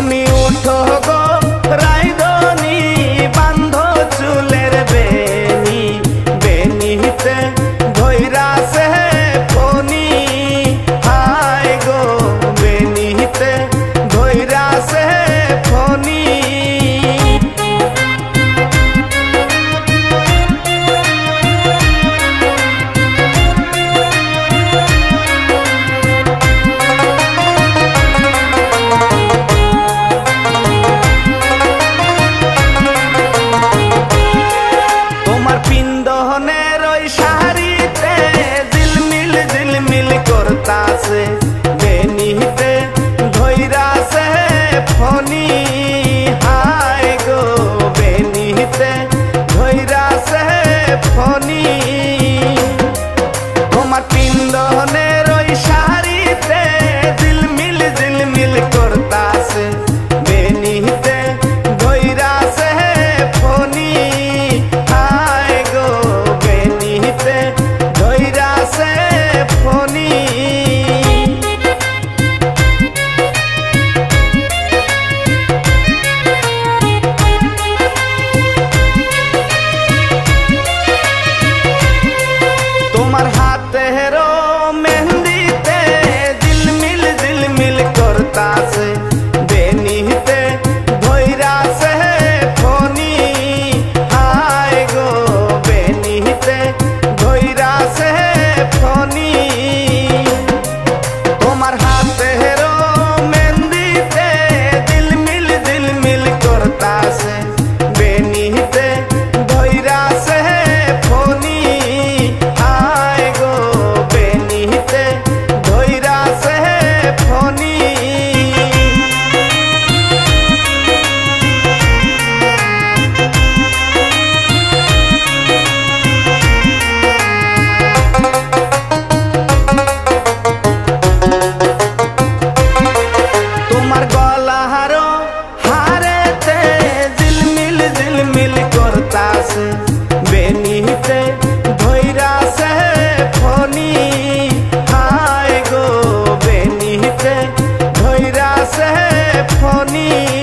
তুমি উঠো গো রাইদনি বান্ধ চুলের বেনি বেনিতে ধইরা সে ফনি হায় গো বেনিতে ধইরা সে ফনি পিন্দনের ওই শাড়িতে ঝিলমিল ঝিলমিল করতাছে বেনিতে ধইরাছে ফনি হায় গো বেনিতে ধইরাছে ফনি তোমার পিন্দনের ওই শাড়িতে ঝিলমিল ঝিলমিল করতাছে বেনিতে ধইরাছে ফনি তোমার হাতের মেহেন্দিতে ঝিলমিল ঝিলমিল করতাছে বেনিতে ধইরাছে ফনি হায় গো বেনিতে ধইরাছে ফনি তোমার হাতের মেহেন্দিতে ঝিলমিল ঝিলমিল করতাছে বেনিতে ধইরাছে ফনি বেনিতে ধইরাছে ফনি হায় গো বেনিতে ধইরাছে ফনি।